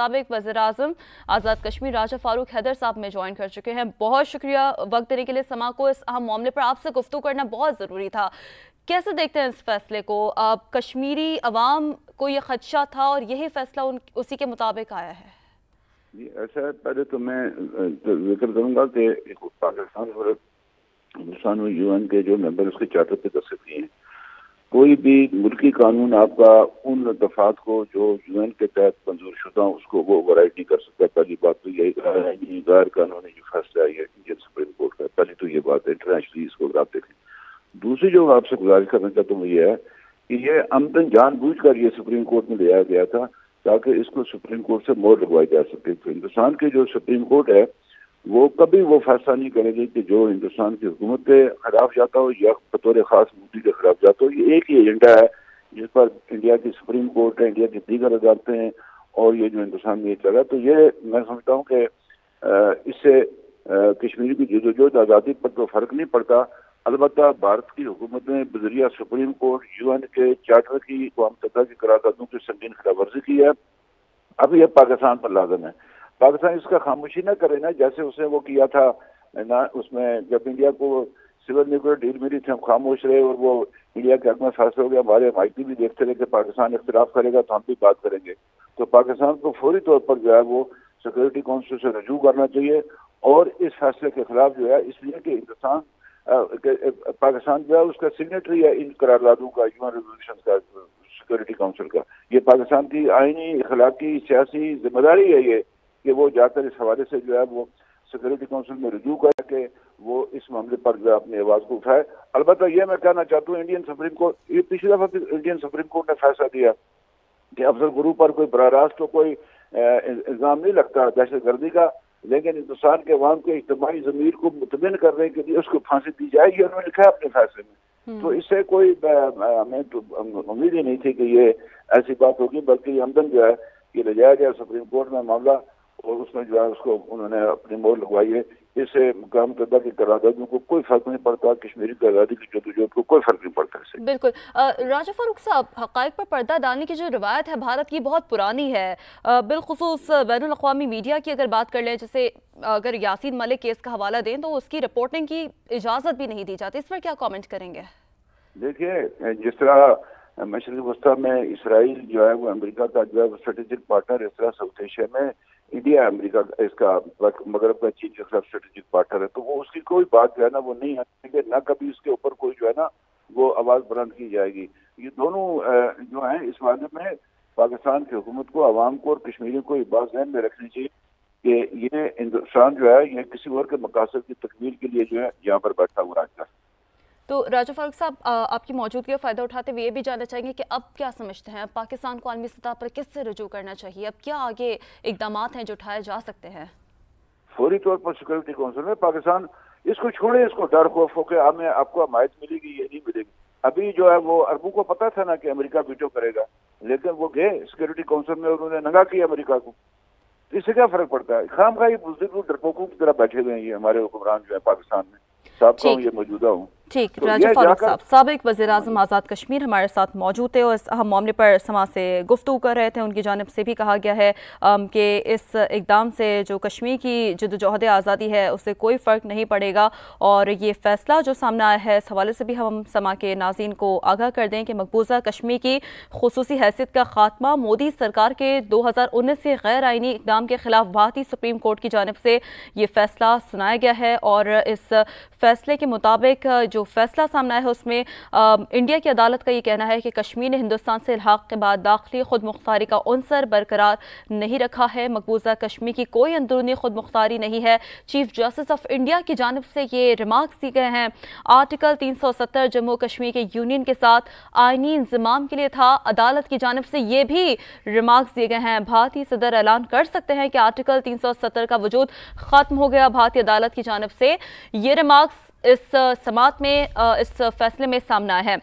साबिक वज़ीर-ए-आज़म आज़ाद कश्मीर राजा फारूक हैदर साहब में ज्वाइन कर चुके हैं। बहुत शुक्रिया वक्त देने के लिए। समा को इस अहम मामले पर आपसे गुफ्तगू करना बहुत ज़रूरी था। कैसे देखते हैं इस फैसले को? कश्मीरी अवाम को ये खदशा था और यही फैसला उसी के मुताबिक आया है। जी ऐसा है, पहले तो मैं जिक्र करूंगा कि पाकिस्तान और हिंदुस्तान और यूएन के जो मेंबर उसके चार्टर पे दस्तखत किए हैं। कोई भी मुल्की कानून आपका उन दफात को जो यूएन के तहत मंजूर शुदा उसको वो ओवरराइड नहीं कर सकता। पहली बात तो यही गैर कानूनी जो फैसला है इंडियन सुप्रीम कोर्ट का, पहली तो ये बात है। इंटरनेशनली इसको आप देखें। दूसरी जो आपसे गुजारिश करना चाहता हूँ ये है कि ये आमदन जानबूझकर ये सुप्रीम कोर्ट में लिया गया था ताकि इसको सुप्रीम कोर्ट से मोहर लगवाई जा सके। तो हिंदुस्तान की जो सुप्रीम कोर्ट है वो कभी वो फैसला नहीं करेगी कि जो हिंदुस्तान की हुकूमत के खिलाफ जाता हो या बतौर खास मोदी के खिलाफ जाता हो। ये एक ही एजेंडा है जिस पर इंडिया की सुप्रीम कोर्ट है, इंडिया की दीगर अदालतें हैं और ये जो हिंदुस्तान में ये चला। तो ये मैं समझता हूँ कि इससे कश्मीर की जदोजहद आज़ादी पर तो फर्क नहीं पड़ता। अलबत्ता भारत की हुकूमत ने बजरिया सुप्रीम कोर्ट यूएन के चार्टर की अक़वाम मुत्तहिदा की करारदादों की संगीन खिलाफवर्जी की है। अब यह पाकिस्तान पर लाज़िम है। पाकिस्तान इसका खामोशी न करे ना, जैसे उसने वो किया था ना, उसमें जब इंडिया को सिविल न्यूक्लियर डील मिली थी हम खामोश रहे और वो इंडिया के हक में फैसला हो गया। हमारे माइटी भी देखते रहे कि पाकिस्तान इख्तिलाफ करेगा तो हम भी बात करेंगे। तो पाकिस्तान को फौरी तौर पर जो है वो सिक्योरिटी काउंसिल से रजू करना चाहिए और इस फैसले के खिलाफ जो है, इसलिए कि हिंदुस्तान पाकिस्तान जो है उसका सिग्नेटरी है इन करारदादों का, यूएन रेजोल्यूशन का, सिक्योरिटी काउंसिल का। ये पाकिस्तान की आईनी, अखलाकी, सियासी जिम्मेदारी है ये कि वो जाकर इस हवाले से जो है वो सिक्योरिटी काउंसिल में रजू करके वो इस मामले पर जो है अपनी आवाज़ को उठाए। अलबत्ता ये मैं कहना चाहता हूँ, इंडियन सुप्रीम कोर्ट, ये पिछली दफा इंडियन सुप्रीम कोर्ट ने फैसला दिया कि अफजल गुरु पर कोई बराह रास्त तो कोई इल्ज़ाम नहीं लगता दहशत गर्दी का, लेकिन हिंदुस्तान के अवाम के इज्तिमाई ज़मीर को मुतमिन करने के लिए उसको फांसी दी जाएगी, उन्होंने लिखा है अपने फैसले में। तो इससे कोई हमें तो उम्मीद ही नहीं थी कि ये ऐसी बात होगी, बल्कि हमदन जो है ये ले जाया गया सुप्रीम कोर्ट में मामला और उसमें जो है उसको उन्होंने अपनी मोहर लगवाई है। इससे अक़वाम मुत्तहिदा की करारदादों को कोई फर्क नहीं पड़ता, कश्मीरी की आज़ादी की जदोजहद को कोई फर्क नहीं पड़ता इससे। बिल्कुल। राजा फारूक साहब, हक़ाइक़ पर पर्दा डालने की जो रिवायत है भारत की बहुत पुरानी है। बिलखुसूस बैनुल अक़वामी मीडिया की अगर बात कर लें, जैसे अगर यासीन मलिक केस का हवाला दें तो उसकी रिपोर्टिंग की इजाज़त भी नहीं दी जाती। इस पर क्या कॉमेंट करेंगे? देखिए, जिस तरह मशरिक़ वस्ता में इसराइल जो है वो अमेरिका का जो है स्ट्रेटेजिक पार्टनर, इस तरह साउथ एशिया में इंडिया अमेरिका इसका मगरब का चीफ के खिलाफ स्ट्रेटेजिक पार्टनर है। तो वो उसकी कोई बात जो है ना वो नहीं है, ना कभी उसके ऊपर कोई जो है ना वो आवाज़ बुलंद की जाएगी। ये दोनों जो हैं इस मामले में पाकिस्तान की हुकूमत को, आवाम को और कश्मीरियों को ये बात ज़हन में रखनी चाहिए कि ये हिंदुस्तान जो है ये किसी और के मकासद की तकमील के लिए जो है यहाँ पर बैठा हुआ है। तो राजा फारूक साहब, आपकी मौजूदगी का फ़ायदा उठाते हुए ये भी जानना चाहेंगे कि अब क्या समझते हैं, अब पाकिस्तान को आलमी सतह पर किससे रुजू करना चाहिए? अब क्या आगे इक़दाम हैं जो उठाए जा सकते हैं? फौरी तौर पर सिक्योरिटी काउंसिल में पाकिस्तान इसको छोड़े, इसको डर खौफ हो के हमें आपको हमायत मिलेगी ये नहीं मिलेगी। अभी जो है वो अरबों को पता था ना कि अमेरिका वीटो करेगा, लेकिन वो गए सिक्योरिटी काउंसिल में और उन्होंने नंगा किया अमेरिका को। इससे क्या फर्क पड़ता है? खामखा ये बुज़दिल डरपोकों की तरह बैठे हुए हैं ये हमारे हुक्मरान जो है पाकिस्तान में। साहब ये मौजूदा हूँ। ठीक, राजा फारूक साहब साबिक वज़ीर-ए-आज़म आज़ाद कश्मीर हमारे साथ मौजूद थे और इस अहम मामले पर समा से गुफ्तगू कर रहे थे। उनकी जानिब से भी कहा गया है कि इस इक़दाम से जो कश्मीर की जदोजहद आज़ादी है उससे कोई फ़र्क नहीं पड़ेगा और ये फ़ैसला जो सामने आया है, इस हवाले से भी हम समा के नाज़रीन को आगाह कर दें कि मकबूजा कश्मीर की खुसूसी हैसियत का खात्मा मोदी सरकार के 2019 से गैर आइनी इक़दाम के खिलाफ भारतीय सुप्रीम कोर्ट की जानिब से ये फ़ैसला सुनाया गया है और इस फैसले के मुताबिक जो फैसला सामने आया है उसमें इंडिया की अदालत का ये कहना है कि कश्मीर ने हिंदुस्तान से इल्हाक के बाद दाखिली खुद मुख्तारी का उनसर बरकरार नहीं रखा है। मकबूजा कश्मीर की कोई अंदरूनी खुद मुख्तारी नहीं है। चीफ जस्टिस ऑफ इंडिया की जानिब से ये रिमार्क्स दिए गए हैं। आर्टिकल 370 जम्मू कश्मीर के यूनियन के साथ आइनी इंजमाम के लिए था। अदालत की जानिब से ये भी रिमार्क्स दिए गए हैं। भारतीय सदर ऐलान कर सकते हैं कि आर्टिकल 370 का वजूद खत्म हो गया। भारतीय अदालत की जानिब से ये रिमार्क्स इस समात में, इस फैसले में सामना है।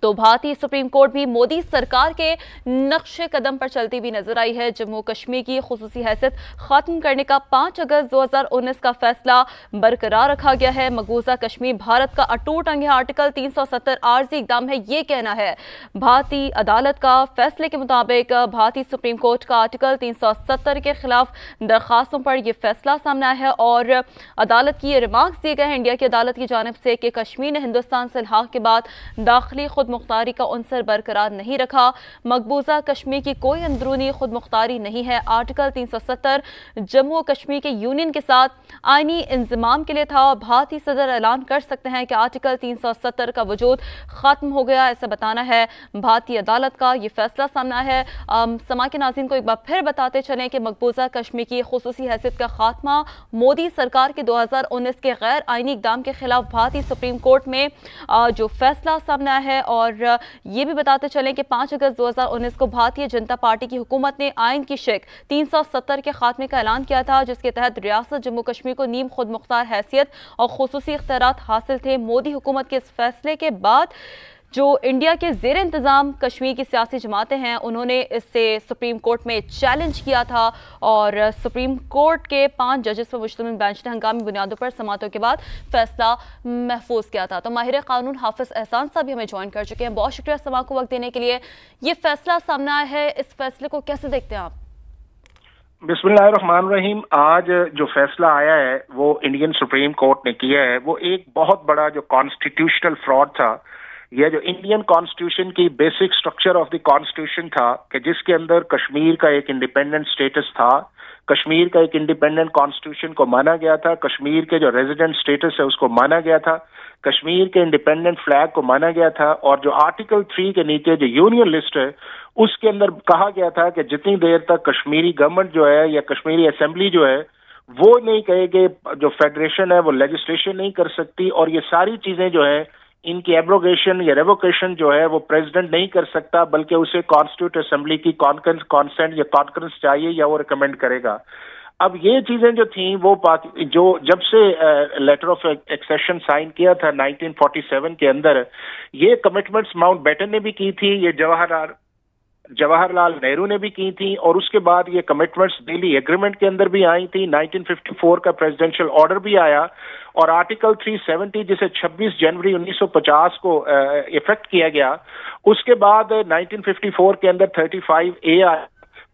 तो भारतीय सुप्रीम कोर्ट भी मोदी सरकार के नक्शे कदम पर चलती हुई नजर आई है। जम्मू कश्मीर की खुसूसी हैसियत खत्म करने का 5 अगस्त 2019 का फैसला बरकरार रखा गया है। मकबूजा कश्मीर भारत का अटूट अंग है। आर्टिकल 370 आर्जी इकदाम है, ये कहना है। भारतीय अदालत का फैसले के मुताबिक भारतीय सुप्रीम कोर्ट का आर्टिकल 370 के खिलाफ दरखास्तों पर यह फैसला सामने आया है और अदालत की ये रिमार्क्स दिए गए हैं इंडिया की अदालत की जानिब से कि कश्मीर ने हिंदुस्तान से इल्हाक के बाद दाखिली खुद मुख्तारी का उनसर बरकरार नहीं रखा। मकबूजा कश्मीर की कोई अंदरूनी खुद मुख्तारी नहीं है। आर्टिकल 370 जम्मू कश्मीर के यूनियन के साथ आईनी इंजमाम के लिए था और भारतीय सदर ऐलान कर सकते हैं कि आर्टिकल 370 का वजूद खत्म हो गया, ऐसा बताना है भारतीय अदालत का। ये फैसला सामने है। समा के नाज़रीन को एक बार फिर बताते चलें कि मकबूजा कश्मीर की खुसूसी हैसियत का खात्मा मोदी सरकार के 2019 के गैर आईनी इक़दाम के खिलाफ भारतीय सुप्रीम कोर्ट में जो फैसला सामने आया है। और ये भी बताते चलें कि 5 अगस्त 2019 को भारतीय जनता पार्टी की हुकूमत ने आइन की शिक 370 के खात्मे का ऐलान किया था, जिसके तहत रियासत जम्मू कश्मीर को नीम खुद मुख्तार हैसियत और खुसूसी इख्तियारात हासिल थे। मोदी हुकूमत के इस फैसले के बाद जो इंडिया के ज़ेर इंतज़ाम कश्मीर की सियासी जमातें हैं, उन्होंने इससे सुप्रीम कोर्ट में चैलेंज किया था और सुप्रीम कोर्ट के 5 जजेस पर मुश्तमिल बेंच ने हंगामी बुनियादों पर समातों के बाद फैसला महफूज किया था। तो माहिर कानून हाफिज एहसान साहब भी हमें ज्वाइन कर चुके हैं। बहुत शुक्रिया समा को वक्त देने के लिए। ये फैसला सामने आया है, इस फैसले को कैसे देखते हैं आप? बिस्मिल्लाहिर्रहमानिर्रहीम। आज जो फैसला आया है वो इंडियन सुप्रीम कोर्ट ने किया है, वो एक बहुत बड़ा जो कॉन्स्टिट्यूशनल फ्रॉड था। यह जो इंडियन कॉन्स्टिट्यूशन की basic structure of the constitution था कि जिसके अंदर कश्मीर का एक इंडिपेंडेंट स्टेटस था, कश्मीर का एक इंडिपेंडेंट कॉन्स्टिट्यूशन को माना गया था, कश्मीर के जो रेजिडेंट स्टेटस है उसको माना गया था, कश्मीर के इंडिपेंडेंट फ्लैग को माना गया था और जो आर्टिकल 3 के नीचे जो यूनियन लिस्ट है उसके अंदर कहा गया था कि जितनी देर तक कश्मीरी गवर्नमेंट जो है या कश्मीरी असेंबली जो है वो नहीं कहेगी, जो फेडरेशन है वो लेजिस्लेशन नहीं कर सकती और ये सारी चीजें जो है इनकी एब्रोगेशन या रेवोकेशन जो है वो प्रेसिडेंट नहीं कर सकता, बल्कि उसे कॉन्स्टिट्यूट असेंबली की कॉन्सेंट या कॉन्फ्रेंस चाहिए या वो रिकमेंड करेगा। अब ये चीजें जो थी वो जो जब से लेटर ऑफ एक्सेशन साइन किया था 1947 के अंदर, ये कमिटमेंट्स माउंट बैटन ने भी की थी, ये जवाहरलाल नेहरू ने भी की थी और उसके बाद ये कमिटमेंट्स दिल्ली एग्रीमेंट के अंदर भी आई थी। 1954 का प्रेसिडेंशियल ऑर्डर भी आया और आर्टिकल 370 जिसे 26 जनवरी 1950 को इफेक्ट किया गया, उसके बाद 1954 के अंदर 35A आया।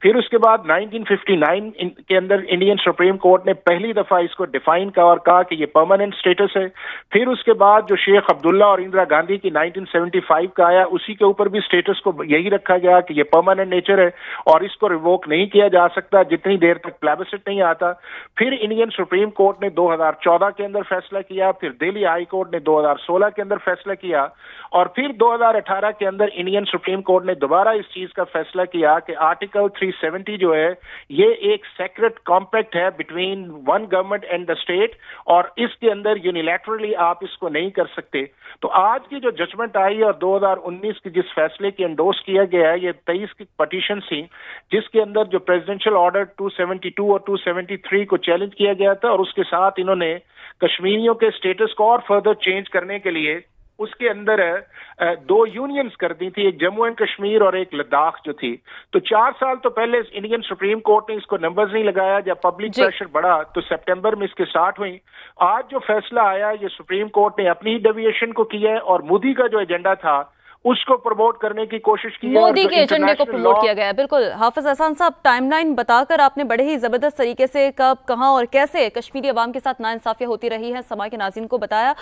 फिर उसके बाद 1959 के अंदर इंडियन सुप्रीम कोर्ट ने पहली दफा इसको डिफाइन किया और कहा कि ये परमानेंट स्टेटस है। फिर उसके बाद जो शेख अब्दुल्ला और इंदिरा गांधी की 1975 का आया, उसी के ऊपर भी स्टेटस को यही रखा गया कि ये परमानेंट नेचर है और इसको रिवोक नहीं किया जा सकता जितनी देर तक प्लेबिसिट नहीं आता। फिर इंडियन सुप्रीम कोर्ट ने 2014 के अंदर फैसला किया, फिर दिल्ली हाई कोर्ट ने 2016 के अंदर फैसला किया और फिर 2018 के अंदर इंडियन सुप्रीम कोर्ट ने दोबारा इस चीज का फैसला किया कि आर्टिकल 370 जो है ये एक सेक्रेट कॉम्पैक्ट है between one government and the state और इसके अंदर यूनिलैटरली आप इसको नहीं कर सकते। तो आज की जो जजमेंट आई और 2019 की जिस फैसले की एंडोर्स किया गया है, ये 23 की पटिशन थी जिसके अंदर जो प्रेसिडेंशियल ऑर्डर 272 और 273 को चैलेंज किया गया था और उसके साथ इन्होंने कश्मीरियों के स्टेटस को और फर्दर चेंज करने के लिए उसके अंदर 2 यूनियंस कर दी थी, एक जम्मू एंड कश्मीर और एक लद्दाख जो थी। तो 4 साल तो पहले इंडियन सुप्रीम कोर्ट ने इसको नंबर्स नहीं लगाया, जब पब्लिक प्रेशर बढ़ा तो सितंबर में इसके स्टार्ट हुई। आज जो फैसला आया ये सुप्रीम कोर्ट ने अपनी डेविएशन को किया है और मोदी का जो एजेंडा था उसको प्रमोट करने की कोशिश की, मोदी के एजेंडे को प्रमोट किया गया है। बिल्कुल हाफिज एहसान साहब, टाइमलाइन बताकर आपने बड़े ही जबरदस्त तरीके से कब, कहां और कैसे कश्मीरी अवाम के साथ नाइंसाफियां होती रही है समा के नाज़रीन को बताया।